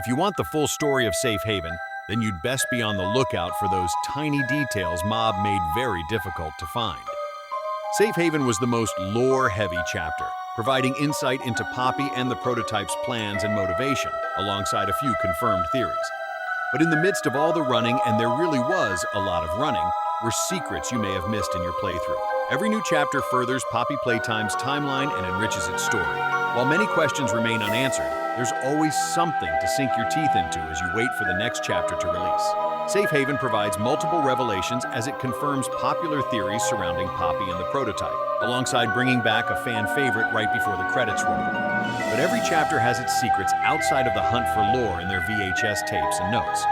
If you want the full story of Safe Haven, then you'd best be on the lookout for those tiny details Mob made very difficult to find. Safe Haven was the most lore-heavy chapter, providing insight into Poppy and the prototype's plans and motivation, alongside a few confirmed theories. But in the midst of all the running, and there really was a lot of running, were secrets you may have missed in your playthrough. Every new chapter furthers Poppy Playtime's timeline and enriches its story. While many questions remain unanswered, there's always something to sink your teeth into as you wait for the next chapter to release. Safe Haven provides multiple revelations as it confirms popular theories surrounding Poppy and the prototype, alongside bringing back a fan favorite right before the credits roll. But every chapter has its secrets outside of the hunt for lore in their VHS tapes and notes.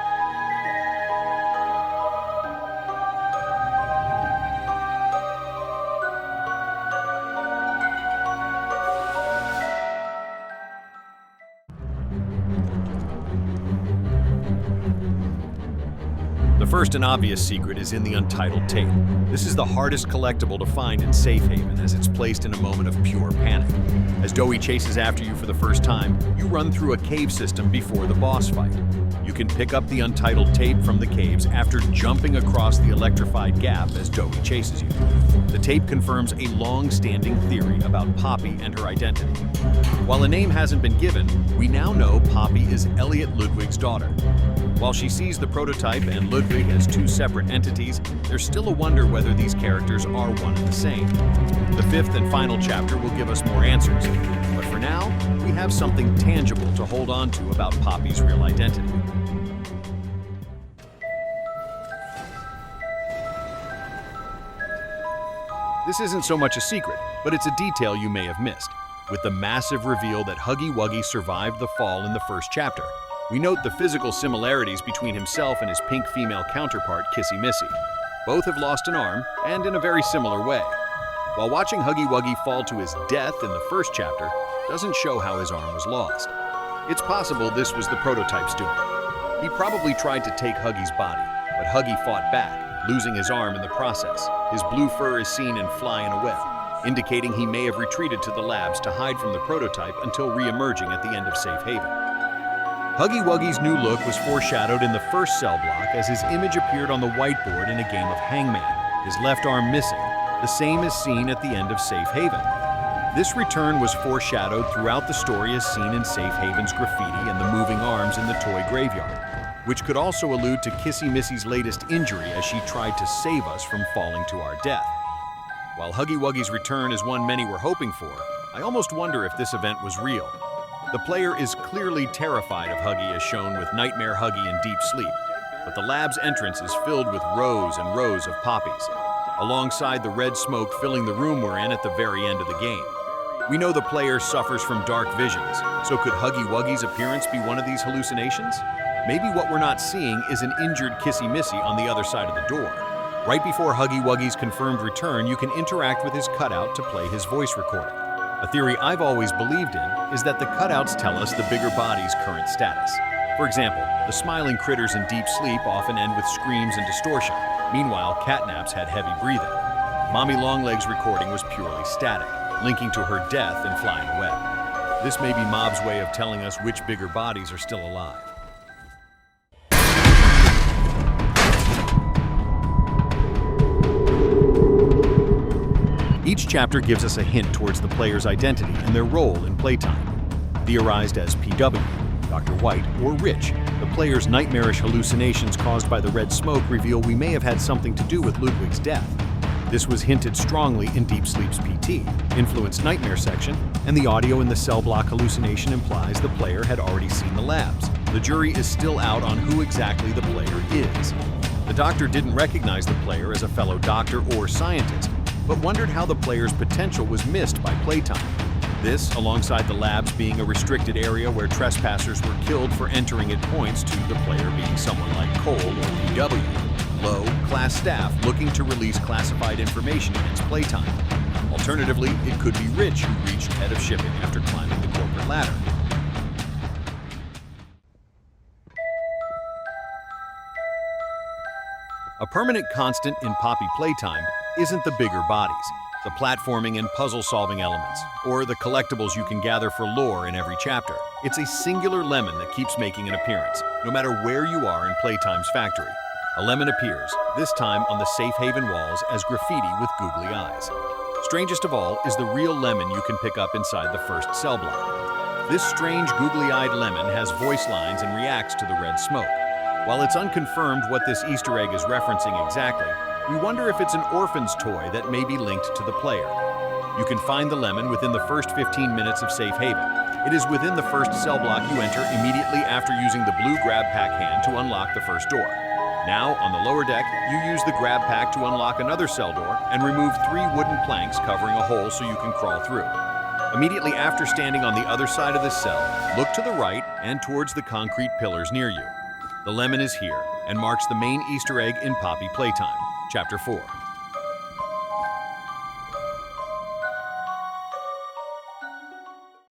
The first and obvious secret is in the Untitled tape. This is the hardest collectible to find in Safe Haven, as it's placed in a moment of pure panic. As Dowie chases after you for the first time, you run through a cave system before the boss fight. You can pick up the Untitled tape from the caves after jumping across the electrified gap as Dowie chases you. The tape confirms a long-standing theory about Poppy and her identity. While a name hasn't been given, we now know Poppy is Elliot Ludwig's daughter. While she sees the prototype and Ludwig as two separate entities, there's still a wonder whether these characters are one and the same. The fifth and final chapter will give us more answers, but for now, we have something tangible to hold on to about Poppy's real identity. This isn't so much a secret, but it's a detail you may have missed, with the massive reveal that Huggy Wuggy survived the fall in the first chapter. We note the physical similarities between himself and his pink female counterpart, Kissy Missy. Both have lost an arm, and in a very similar way. While watching Huggy Wuggy fall to his death in the first chapter doesn't show how his arm was lost. It's possible this was the prototype's doing. He probably tried to take Huggy's body, but Huggy fought back, losing his arm in the process. His blue fur is seen in Fly in a Web, indicating he may have retreated to the labs to hide from the prototype until re-emerging at the end of Safe Haven. Huggy Wuggy's new look was foreshadowed in the first cell block as his image appeared on the whiteboard in a game of Hangman, his left arm missing, the same as seen at the end of Safe Haven. This return was foreshadowed throughout the story as seen in Safe Haven's graffiti and the moving arms in the toy graveyard, which could also allude to Kissy Missy's latest injury as she tried to save us from falling to our death. While Huggy Wuggy's return is one many were hoping for, I almost wonder if this event was real. The player is clearly terrified of Huggy as shown with Nightmare Huggy in deep sleep, but the lab's entrance is filled with rows and rows of poppies, alongside the red smoke filling the room we're in at the very end of the game. We know the player suffers from dark visions, so could Huggy Wuggy's appearance be one of these hallucinations? Maybe what we're not seeing is an injured Kissy Missy on the other side of the door. Right before Huggy Wuggy's confirmed return, you can interact with his cutout to play his voice recording. A theory I've always believed in is that the cutouts tell us the bigger body's current status. For example, the smiling critters in deep sleep often end with screams and distortion. Meanwhile, Catnaps had heavy breathing. Mommy Longlegs' recording was purely static, linking to her death in Fly in a Web. This may be Mob's way of telling us which bigger bodies are still alive. Each chapter gives us a hint towards the player's identity and their role in playtime. Theorized as PW, Dr. White, or Rich, the player's nightmarish hallucinations caused by the red smoke reveal we may have had something to do with Ludwig's death. This was hinted strongly in Deep Sleep's PT, influenced Nightmare section, and the audio in the cell block hallucination implies the player had already seen the labs. The jury is still out on who exactly the player is. The doctor didn't recognize the player as a fellow doctor or scientist, but wondered how the player's potential was missed by playtime. This, alongside the labs being a restricted area where trespassers were killed for entering it, points to the player being someone like Cole or PW, low-class staff looking to release classified information against playtime. Alternatively, it could be Rich who reached head of shipping after climbing the corporate ladder. A permanent constant in Poppy Playtime isn't the bigger bodies. the platforming and puzzle-solving elements, or the collectibles you can gather for lore in every chapter. It's a singular lemon that keeps making an appearance, no matter where you are in Playtime's factory. A lemon appears, this time on the safe haven walls as graffiti with googly eyes. Strangest of all is the real lemon you can pick up inside the first cell block. This strange googly-eyed lemon has voice lines and reacts to the red smoke. While it's unconfirmed what this Easter egg is referencing exactly, we wonder if it's an orphan's toy that may be linked to the player. You can find the lemon within the first 15 minutes of Safe Haven. It is within the first cell block you enter immediately after using the blue grab pack hand to unlock the first door. Now, on the lower deck, you use the grab pack to unlock another cell door and remove 3 wooden planks covering a hole so you can crawl through. Immediately after standing on the other side of the cell, look to the right and towards the concrete pillars near you. The lemon is here and marks the main Easter egg in Poppy Playtime, Chapter 4.